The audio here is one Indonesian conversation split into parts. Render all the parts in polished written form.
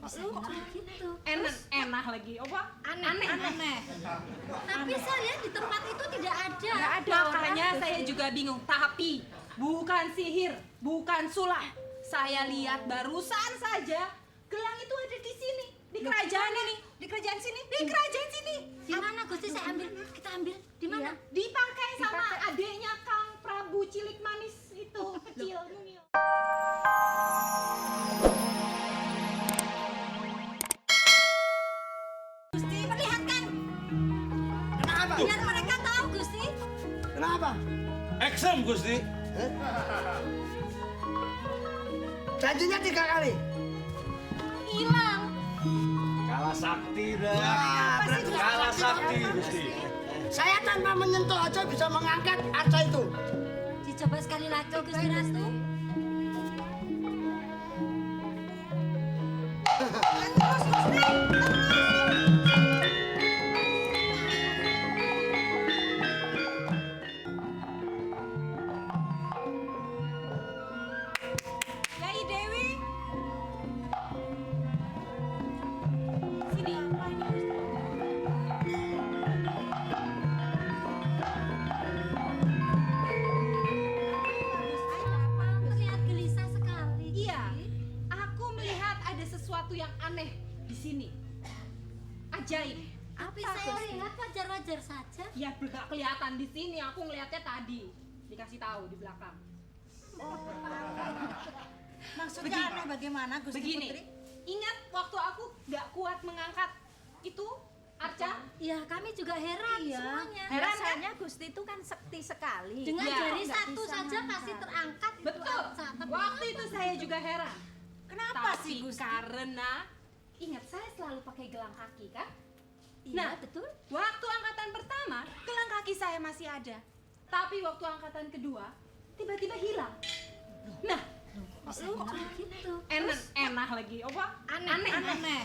Bisa gitu. Enak lagi. Apa? Aneh. Tapi saya lihat di tempat itu tidak ada. Nggak ada. Makanya saya juga bingung. Tapi bukan sihir, bukan sulap. Saya lihat barusan saja gelang itu ada di sini, di kerajaan ini, di kerajaan sini, di kerajaan sini. Di mana Gusti saya ambil? Kita ambil. Di mana? Dipakai sama adiknya Kang Prabu Cilik Manis itu, kecil mungil. Gusti, perlihatkan. Kenapa? Biar mereka tahu, Gusti. Kenapa? Eksem Gusti. Janjinya 3 kali. Hilang. Kalah sakti dah. Wah, berarti Kalah sakti Gusti. saya tanpa menyentuh aja bisa mengangkat arca itu. Dicoba sekali lagi, Gusti Rastu. Terus, Gusti. Yai Dewi. Sini. Terlihat gelisah sekali. Iya, aku melihat ada sesuatu yang aneh di sini. Ajaib. Tapi Apa, saya Gusti? lihat wajar-wajar saja. Ya nggak kelihatan di sini. Aku ngelihatnya tadi. Dikasih tahu di belakang. Maksudnya aneh bagaimana Gusti Begini. Putri? Ingat waktu aku nggak kuat mengangkat itu arca? Ya, kami juga heran semuanya. Heran, kan? Rasanya Gusti itu kan sekti sekali. Dengan Ya, jari nggak satu bisa saja ngangkat. pasti terangkat itu Betul. arca. Tapi Waktu itu saya juga heran. Kenapa Tapi sih Gusti? karena ingat saya selalu pakai gelang kaki kan? Iya, Nah, betul. Waktu angkatan pertama, gelang kaki saya masih ada. Tapi waktu angkatan kedua, tiba-tiba hilang. Nah, Bisa gitu. enak lagi. Apa? Aneh.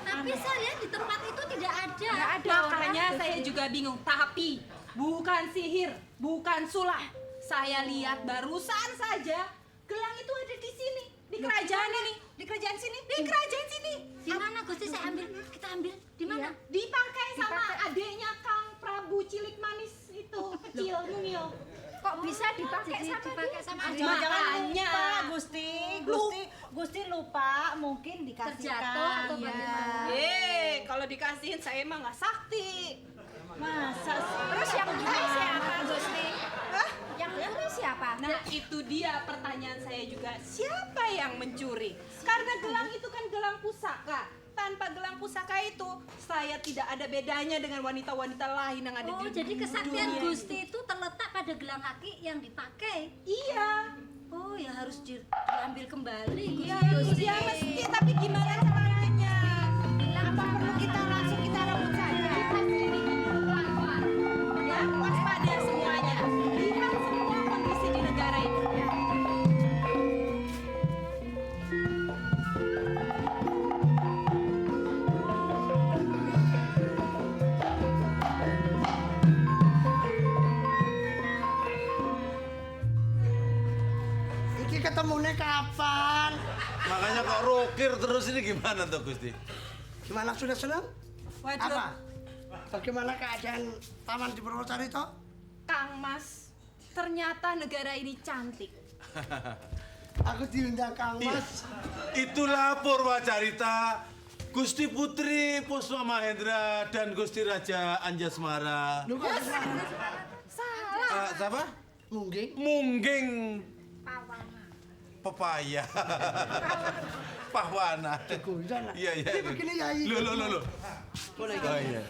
Tapi saya lihat di tempat itu tidak ada. Nggak ada. Makanya saya juga bingung. Tapi bukan sihir, bukan sulap. Saya lihat barusan saja gelang itu ada di sini, di kerajaan ini, di kerajaan sini, di kerajaan sini. Di mana Gusti saya ambil? Kita ambil. Di mana? Dipakai sama adiknya Kang Prabu Cilik Manis itu, kecil mungil. Kok bisa dipakai Jadi sama dipakai dia? sama Ah, dia. jangan-jangan Makanya. lupa Gusti. Gusti lupa mungkin dikasihkan. Terjatuh atau ya. bagaimana? Kalau dikasihin saya emang nggak sakti. Masa sih? Terus yang beli siapa Gusti? Yang beli siapa? Nah itu dia pertanyaan saya juga, siapa yang mencuri? Karena gelang itu kan gelang pusaka. Tanpa gelang pusaka itu, saya tidak ada bedanya dengan wanita-wanita lain yang ada Oh, di jadi kesaktian dunia Gusti itu terletak pada gelang kaki yang dipakai. ini. Iya. Oh, ya harus diambil kembali. Iya, Gusti. iya mesti. Tapi gimana caranya? Apa perlu kita langsung kita rebut saja? Pelan-pelan. Ya, waspada semuanya. Lihat semua kondisi di negara ini. Iki ketemunya kapan? Makanya kok rokir terus ini gimana tuh Gusti? Gimana sudah senang? Waduh. Apa? Bagaimana keadaan taman di Purwosari toh? Kang Mas, ternyata negara ini cantik. Aku diundang Kang Mas. Itulah Purwacarita, Gusti Putri Puspa Mahendra dan Gusti Raja Anjasmara. Lu kok Siapa? Mungkin. Mungging Pepaya. Pahwana. Gunjan lah. Iya, iya. Ini begini ya. Loh. Boleh. Oh iya.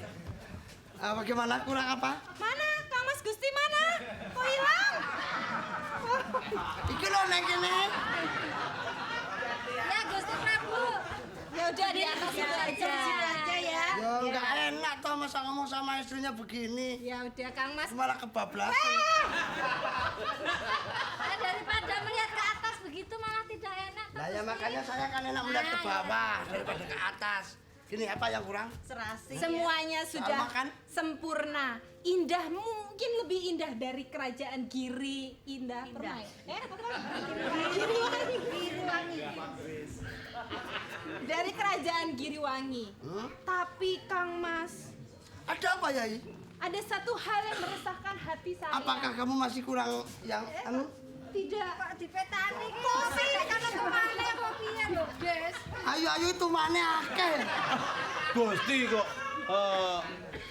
Bagaimana kurang apa? Mana? Kang Mas Gusti mana? Kok hilang? Iki lo neng kene. Ya, Gusti Prabu. Ya udah di atas itu aja ya. Ya nggak enak toh masa ngomong sama istrinya begini. Ya udah Kang Mas. Malah kebablasan. Nah, daripada melihat ke atas begitu malah tidak enak. Nah ya makanya saya kan enak melihat ke bawah daripada ke atas. Gini apa yang kurang? Serasi. Semuanya sudah Sama kan? sempurna, indahmu mungkin lebih indah dari kerajaan Giri Indah Permai. Apa? Giriwangi. Dari kerajaan Giriwangi. Tapi Kang Mas, Ada apa Yai? ada satu hal yang meresahkan hati saya. Apakah kamu masih kurang yang anu? Tidak. Kok dipetani kopi karena kemana kopinya lho, Des. Ayo itu mana akeh. Gusti kok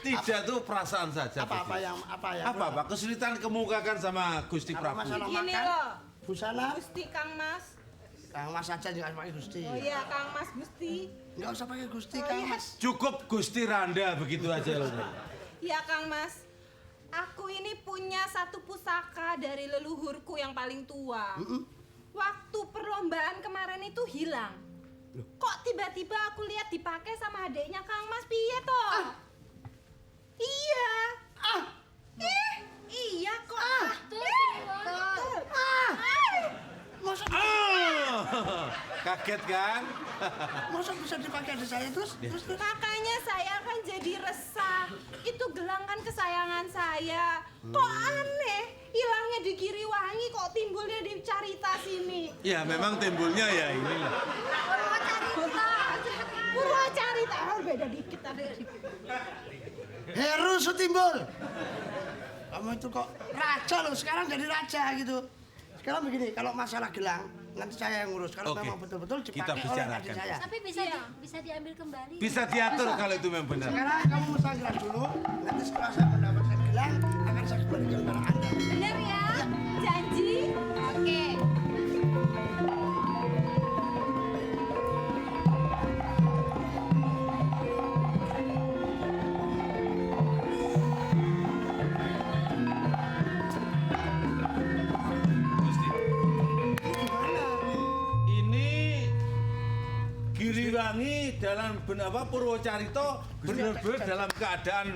tidak tuh perasaan saja. Apa Gusti. yang Apa kesulitan kemukakan sama Gusti Apa Prabu? masalah Gini makan? loh, Busana? Gusti Kang Mas. Kang Mas aja jangan pakai Gusti. Oh iya, Kang Mas Gusti. Enggak usah pakai Gusti Oh, Kang iya. Mas. Cukup Gusti Randa begitu aja loh. Ya Kang Mas, aku ini punya satu pusaka dari leluhurku yang paling tua. Waktu perlombaan kemarin itu hilang. Kok tiba-tiba aku lihat dipakai sama adiknya Kang Mas, piye toh? Iya. Iya kok. Betul. Masa Kaget kan? masa bisa dipakai di saya terus? Makanya saya kan jadi resah. Itu gelang kan kesayangan saya. Kok aneh, hilangnya di Giriwangi kok timbulnya di Carita sini. Ya memang timbulnya ya inilah. Purwacarita, beda dikit ada dikit. Heru Sutimbul. Kamu itu kok raja loh, sekarang jadi raja gitu. Sekarang begini, kalau masalah gelang nanti saya yang ngurus. Kalau Oke. memang betul-betul Kita dipakai oleh adik bicarakan. saya. Tapi bisa diambil kembali. Bisa diatur kalau itu memang benar. Sekarang kamu musnah gelang dulu. Nanti setelah saya mendapatkan gelang akan saya kembalikan kepada Anda. Bener ya? Janji? Oke. Gusti, Gimana? ini Giriwangi dalam Purwocarito benar-benar dalam keadaan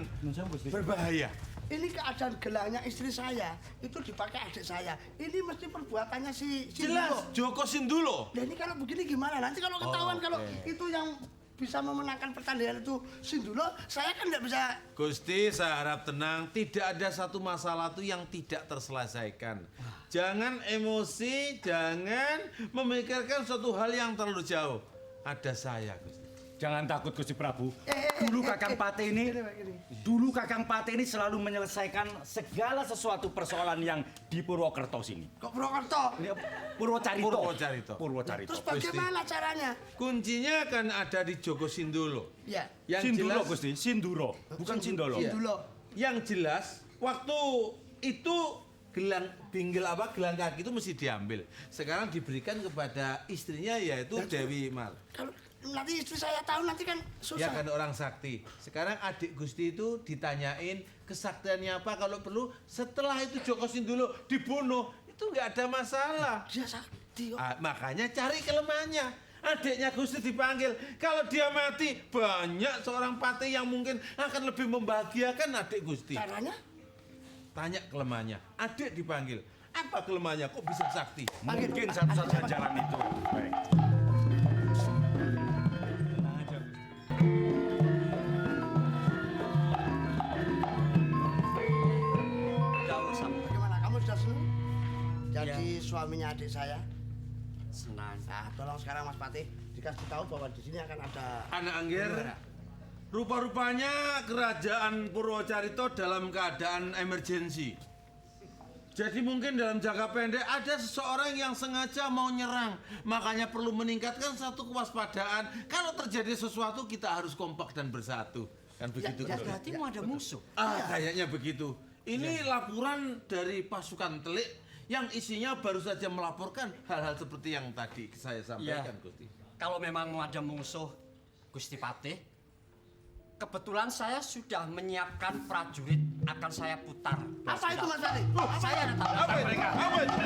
berbahaya. Ini keadaan gelangnya istri saya itu dipakai adik saya. Ini mesti perbuatannya si Jelas, Dulo. Joko Sindulo. Nah ini kalau begini gimana? Nanti kalau ketahuan kalau itu yang bisa memenangkan pertandingan itu Sindulo, saya kan nggak bisa. Gusti, saya harap tenang. Tidak ada satu masalah itu yang tidak terselesaikan. Jangan emosi, jangan memikirkan suatu hal yang terlalu jauh. Ada saya, Gusti. Jangan takut Gusti Prabu. Dulu Kakang Pate ini selalu menyelesaikan segala sesuatu persoalan yang di Purwokerto sini. Kok Purwokerto? Ini Purwocarito. Purwocarito. Purwocarito. Terus bagaimana caranya? Kuncinya kan ada di Joko Sindulo. Ya. Yang Sinduro jelas, Gusti, Sinduro, bukan Sindolo. Iya. Sindulo. Yang jelas waktu itu gelang kaki itu mesti diambil. Sekarang diberikan kepada istrinya yaitu Dewi Mal. Kalau nanti istri saya tahu nanti kan susah. Ya kan orang sakti. Sekarang adik Gusti itu ditanyain kesaktiannya apa, kalau perlu setelah itu Joko Sindulo dibunuh itu nggak ada masalah. Dia sakti kok. Makanya cari kelemahannya. Adiknya Gusti dipanggil. Kalau dia mati banyak seorang pati yang mungkin akan lebih membahagiakan adik Gusti. Caranya? Tanya kelemahannya. Adik dipanggil. Apa kelemahannya? Kok bisa sakti? Mungkin satu-satunya jalan itu. Baik. Tenang aja, Gusti. Bagaimana? Kamu sudah senang? Jadi suaminya adik saya? Senang. Nah, tolong sekarang Mas Patih dikasih tahu bahwa di sini akan ada Anak Angger, rupa-rupanya kerajaan Purwocarito dalam keadaan emergensi. Jadi mungkin dalam jangka pendek ada seseorang yang sengaja mau nyerang. Makanya perlu meningkatkan satu kewaspadaan. Kalau terjadi sesuatu kita harus kompak dan bersatu. Kan begitu. ya, Gusti? Berarti mau ada musuh. Kayaknya begitu. Ini laporan dari pasukan telik yang isinya baru saja melaporkan hal-hal seperti yang tadi saya sampaikan, Gusti. Kalau memang mau ada musuh, Gusti Patih, kebetulan saya sudah menyiapkan prajurit akan saya putar. apa itu Mas Patih? Saya ada tahu. Apa itu? Apa itu?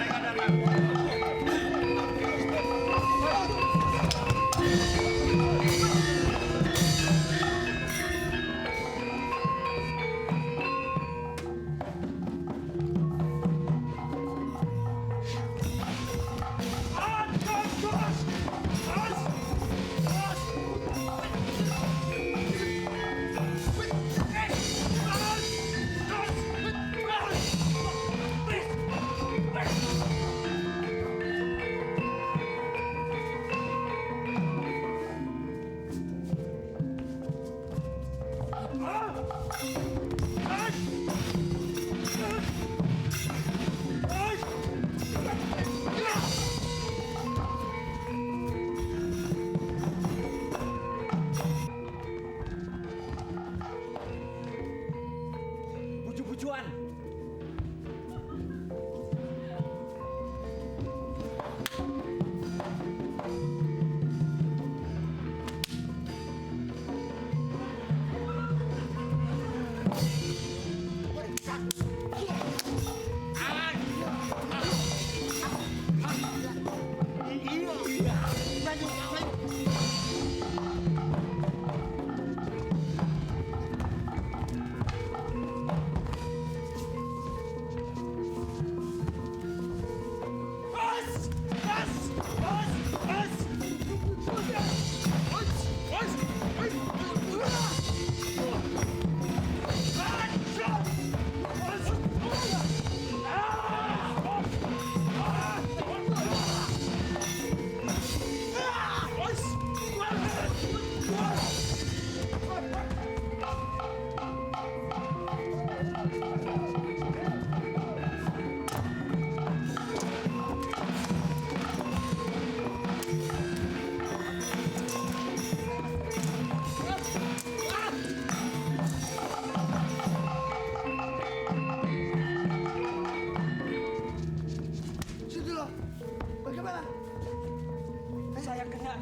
gimana? Saya kena.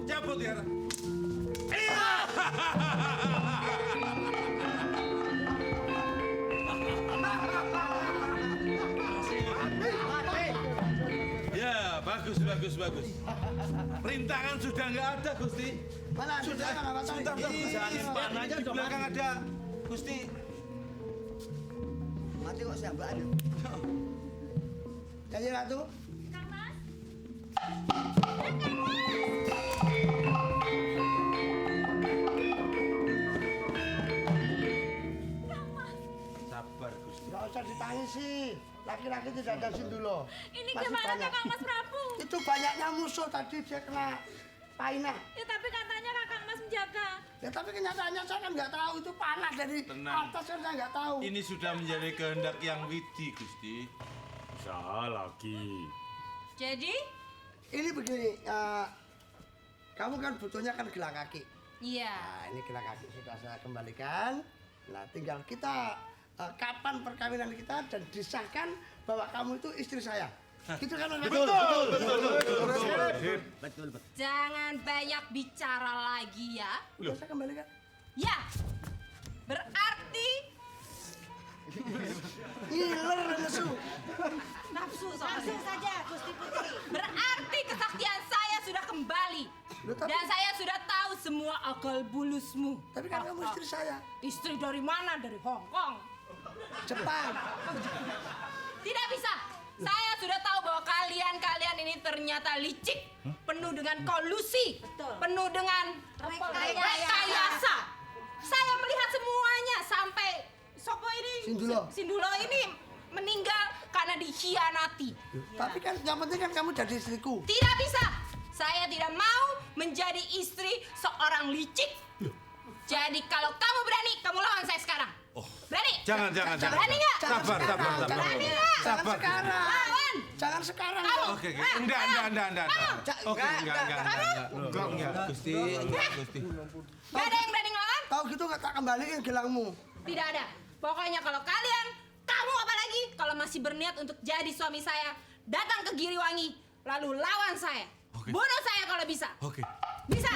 Cabut ya. Ya, bagus. Rintangan sudah nggak ada, Gusti. Mana? Sudah Jangan di belakang ada, Gusti. Mati kok siambaannya. Jadi Ratu. Kang Mas. Sabar, Gusti. Gak usah ditangisi. Laki-laki tidak ada sindulo. Ini Masih gimana banyak. Kakang Mas Prabu? Itu banyaknya musuh tadi dia kena painah. Ya tapi katanya Kakang Mas menjaga. Ya tapi kenyataannya saya kan nggak tahu itu panah dari Tenang. atas kan saya nggak tahu. Ini sudah menjadi kehendak yang widi, Gusti. Usaha lagi. Jadi? Ini begini, kamu kan butuhnya kan gelang kaki. Iya. Nah ini gelang kaki sudah saya kembalikan. Nah tinggal kita kapan perkawinan kita dan disahkan bahwa kamu itu istri saya. Gitu kan? Betul. Jangan banyak bicara lagi ya. Udah saya kembalikan. Ya. Berarti Ngiler nesu. nafsu soalnya. Langsung saja Gusti Putri. Berarti kesaktian saya sudah kembali. Loh, tapi- Dan saya sudah tahu semua akal bulusmu. Tapi kan kamu istri saya. Istri dari mana? Dari Hong Kong. Jepang. Tidak bisa. Saya sudah tahu bahwa kalian ini ternyata licik, penuh dengan kolusi, penuh dengan rekayasa. Saya melihat semuanya sampai Sopo ini, Sindulo ini meninggal karena dikhianati. Tapi kan yang penting kan kamu jadi istriku. Tidak bisa. Saya tidak mau menjadi istri seorang licik. Jadi kalau kamu berani, kamu lawan saya sekarang. Berani? Jangan. Berani nggak? Sabar. Berani nggak? Jangan Sabar. sekarang. Lawan. Jangan sekarang. Kamu. Oke. Enggak. Oke, enggak, Gusti. Gak ada yang berani ngelawan? Tahu gitu nggak tak kembaliin gelangmu. Tidak ada. Pokoknya kalau kalian, kamu apalagi kalau masih berniat untuk jadi suami saya, datang ke Giriwangi, lalu lawan saya. Oke. Bunuh saya kalau bisa. Oke. Bisa?